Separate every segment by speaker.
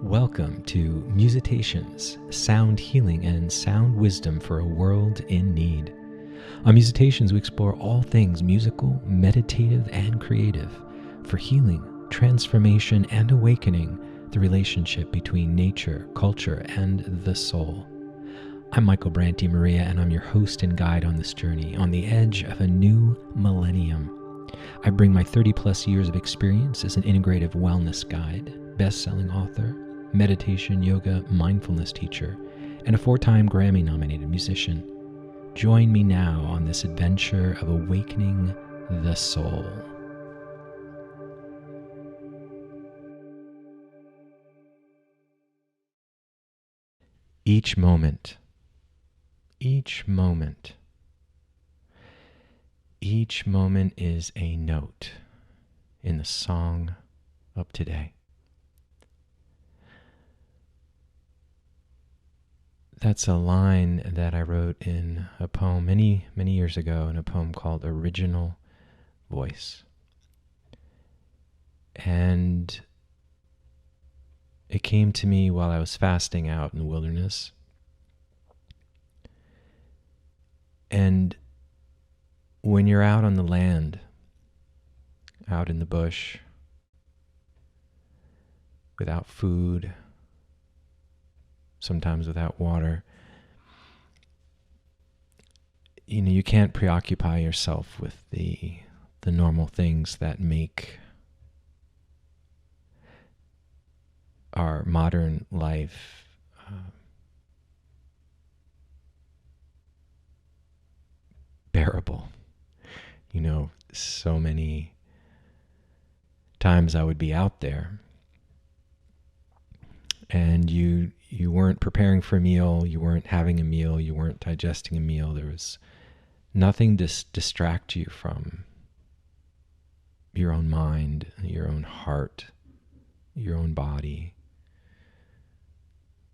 Speaker 1: Welcome to Musitations, sound healing and sound wisdom for a world in need. On Musitations, we explore all things musical, meditative, and creative for healing, transformation, and awakening the relationship between nature, culture, and the soul. I'm Michael Branty Maria, and I'm your host and guide on this journey on the edge of a new millennium. I bring my 30-plus years of experience as an integrative wellness guide, best-selling author, meditation, yoga, mindfulness teacher, and a 4-time Grammy-nominated musician. Join me now on this adventure of awakening the soul. Each moment is a note in the song of today. That's a line that I wrote in a poem many years ago, in a poem called Original Voice. And it came to me while I was fasting out in the wilderness. And when you're out on the land, out in the bush, without food, sometimes without water, you can't preoccupy yourself with the normal things that make our modern life bearable. So many times I would be out there and you weren't preparing for a meal, you weren't having a meal, you weren't digesting a meal. There was nothing to distract you from your own mind, your own heart, your own body,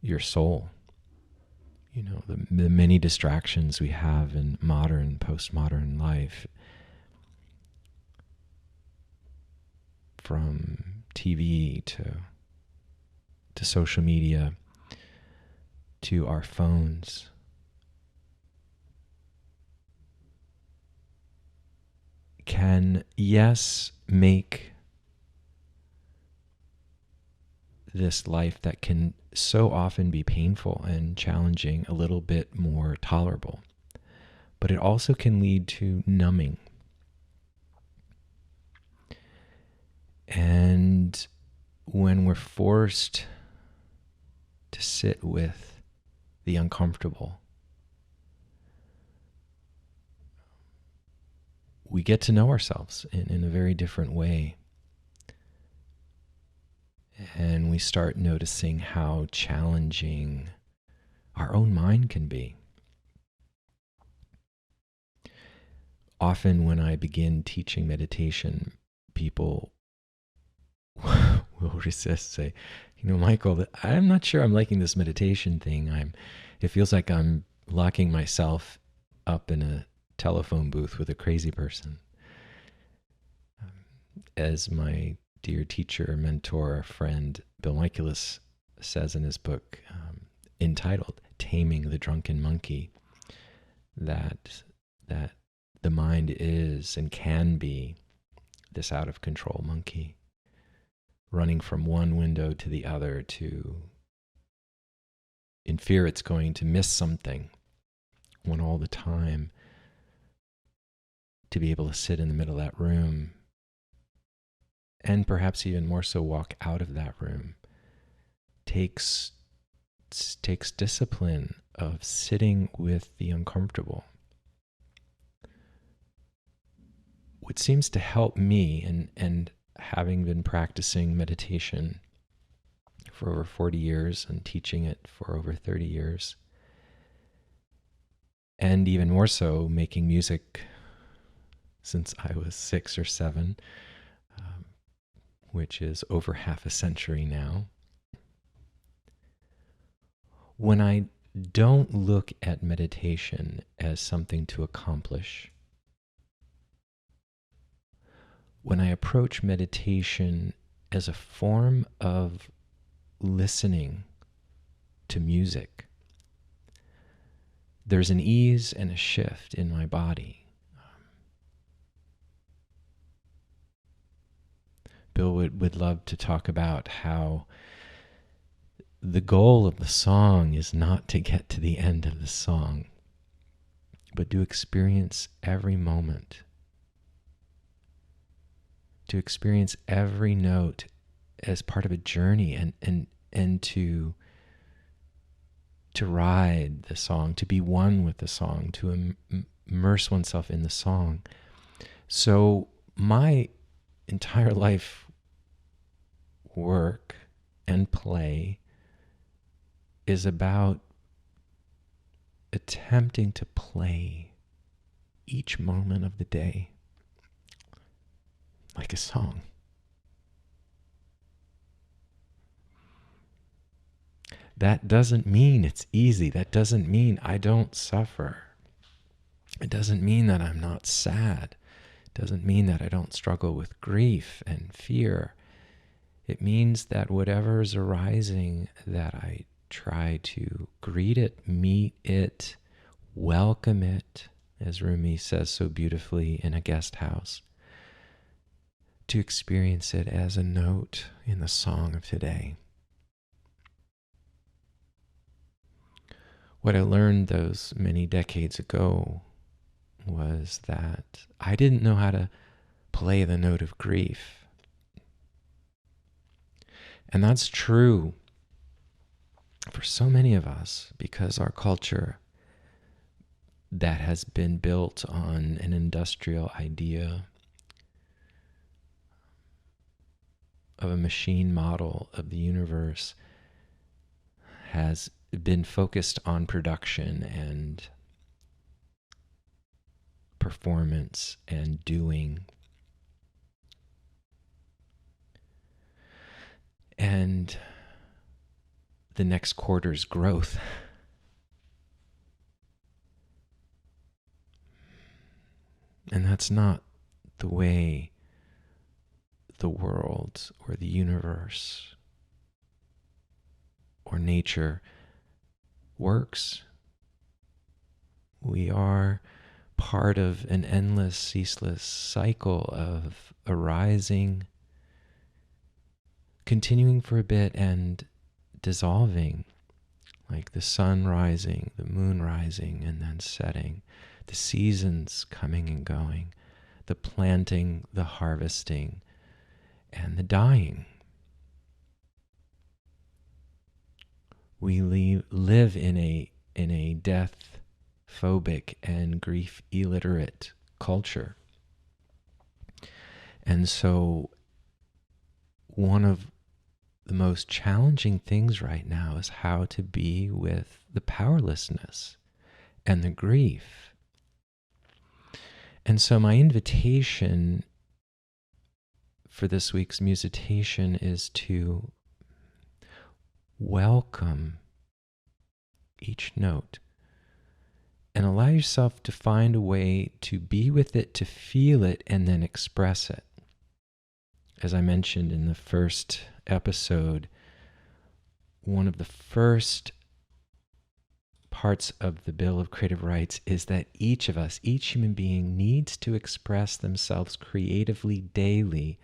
Speaker 1: your soul. The many distractions we have in modern, postmodern life, from TV to social media, to our phones, can, yes, make this life that can so often be painful and challenging a little bit more tolerable. But it also can lead to numbing. And when we're forced to sit with the uncomfortable, we get to know ourselves in a very different way. And we start noticing how challenging our own mind can be. Often when I begin teaching meditation, people will resist, say, Michael, I'm not sure I'm liking this meditation thing. It feels like I'm locking myself up in a telephone booth with a crazy person. As my dear teacher, mentor, friend, Bill Michaelis says in his book entitled Taming the Drunken Monkey, that the mind is and can be this out of control monkey, running from one window to the other in fear it's going to miss something, when all the time to be able to sit in the middle of that room, and perhaps even more so walk out of that room, takes discipline of sitting with the uncomfortable. What seems to help me, and having been practicing meditation for over 40 years and teaching it for over 30 years, and even more so making music since I was 6 or 7, which is over half a century now. When I don't look at meditation as something to accomplish, when I approach meditation as a form of listening to music, there's an ease and a shift in my body. Bill would love to talk about how the goal of the song is not to get to the end of the song, but to experience every moment, to experience every note as part of a journey, and to ride the song, to be one with the song, to immerse oneself in the song. So my entire life work and play is about attempting to play each moment of the day like a song. That doesn't mean it's easy. That doesn't mean I don't suffer. It doesn't mean that I'm not sad. It doesn't mean that I don't struggle with grief and fear. It means that whatever is arising, that I try to greet it, meet it, welcome it, as Rumi says so beautifully in A Guest House, to experience it as a note in the song of today. What I learned those many decades ago was that I didn't know how to play the note of grief. And that's true for so many of us, because our culture that has been built on an industrial idea of a machine model of the universe has been focused on production and performance and doing. And the next quarter's growth. And that's not the way the world or the universe or nature works. We are part of an endless, ceaseless cycle of arising, continuing for a bit, and dissolving, like the sun rising, the moon rising, and then setting, the seasons coming and going, the planting, the harvesting, and the dying. We live in a death-phobic and grief-illiterate culture. And so one of the most challenging things right now is how to be with the powerlessness and the grief. And so my invitation for this week's Musitation is to welcome each note and allow yourself to find a way to be with it, to feel it, and then express it. As I mentioned in the first episode, one of the first parts of the Bill of Creative Rights is that each of us, each human being, needs to express themselves creatively daily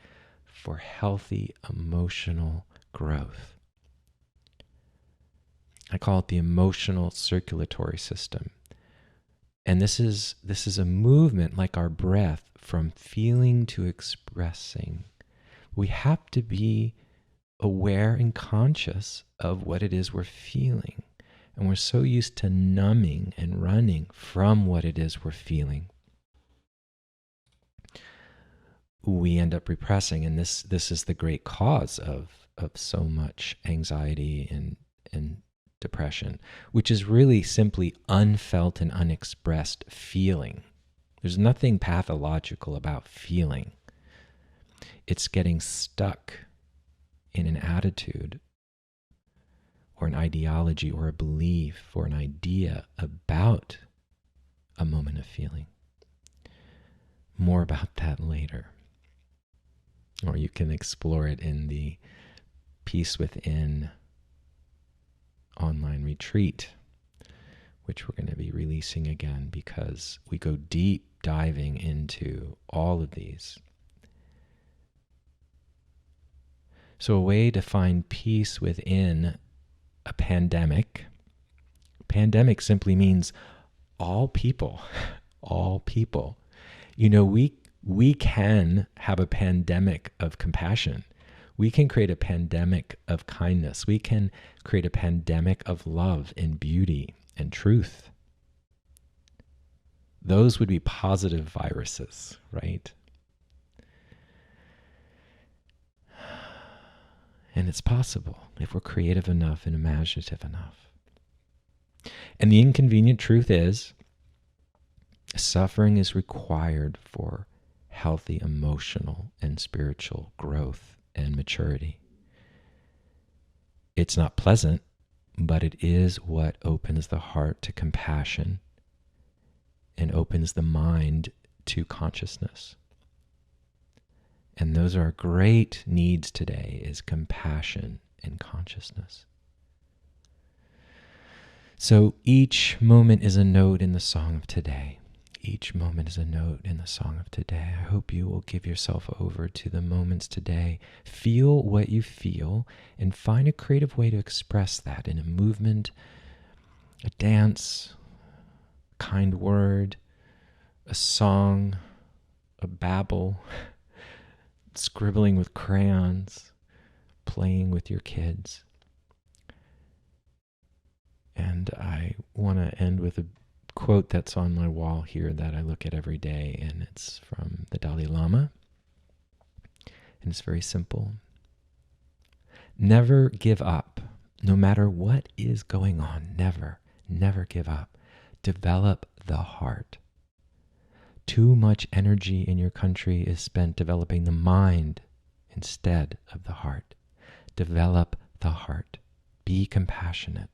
Speaker 1: for healthy emotional growth. I call it the emotional circulatory system. And this is a movement like our breath from feeling to expressing. We have to be aware and conscious of what it is we're feeling. And we're so used to numbing and running from what it is we're feeling. We end up repressing, and this is the great cause of so much anxiety and depression, which is really simply unfelt and unexpressed feeling. There's nothing pathological about feeling. It's getting stuck in an attitude or an ideology or a belief or an idea about a moment of feeling. More about that later. Or you can explore it in the Peace Within online retreat, which we're going to be releasing again because we go deep diving into all of these. So a way to find peace within a pandemic simply means all people, all people. You know, we can have a pandemic of compassion. We can create a pandemic of kindness. We can create a pandemic of love and beauty and truth. Those would be positive viruses, right? And it's possible if we're creative enough and imaginative enough. And the inconvenient truth is, suffering is required for healthy emotional and spiritual growth and maturity. It's not pleasant, but it is what opens the heart to compassion and opens the mind to consciousness. And those are great needs today, is compassion and consciousness. So each moment is a note in the song of today. Each moment is a note in the song of today. I hope you will give yourself over to the moments today. Feel what you feel and find a creative way to express that in a movement, a dance, a kind word, a song, a babble, scribbling with crayons, playing with your kids. And I want to end with a quote that's on my wall here that I look at every day, and it's from the Dali Lama. And it's very simple. Never give up. No matter what is going on, never give up. Develop the heart. Too much energy in your country is spent developing the mind instead of the heart. Develop the heart. Be compassionate.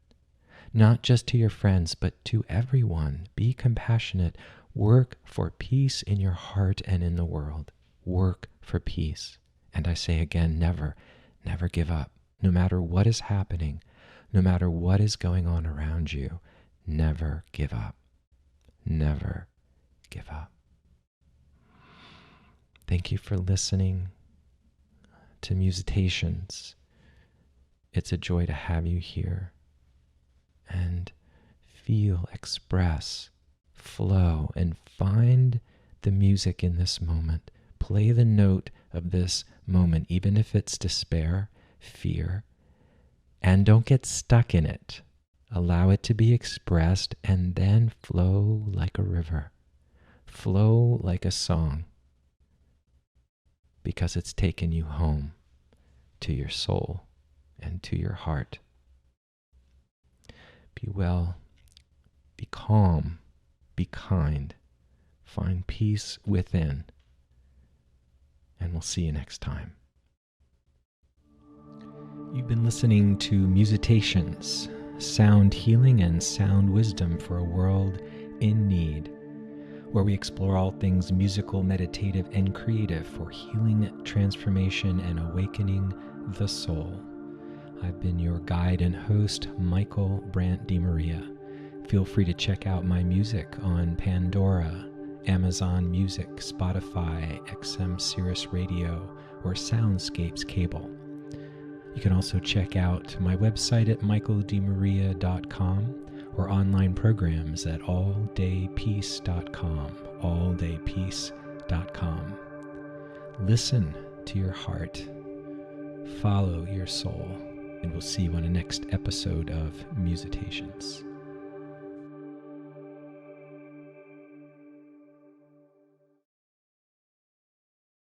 Speaker 1: Not just to your friends, but to everyone. Be compassionate. Work for peace in your heart and in the world. Work for peace. And I say again, never give up. No matter what is happening, no matter what is going on around you, never give up. Never give up. Thank you for listening to Musitations. It's a joy to have you here. And feel, express, flow, and find the music in this moment. Play the note of this moment, even if it's despair, fear, and don't get stuck in it. Allow it to be expressed and then flow like a river. Flow like a song, because it's taken you home to your soul and to your heart. Be well, be calm, be kind, find peace within, and we'll see you next time. You've been listening to Musitations, sound healing and sound wisdom for a world in need, where we explore all things musical, meditative, and creative for healing, transformation, and awakening the soul. I've been your guide and host, Michael Brandt DeMaria. Feel free to check out my music on Pandora, Amazon Music, Spotify, XM Sirius Radio, or Soundscapes Cable. You can also check out my website at michaeldemaria.com or online programs at alldaypeace.com, alldaypeace.com. Listen to your heart, follow your soul, and we'll see you on the next episode of Musitations.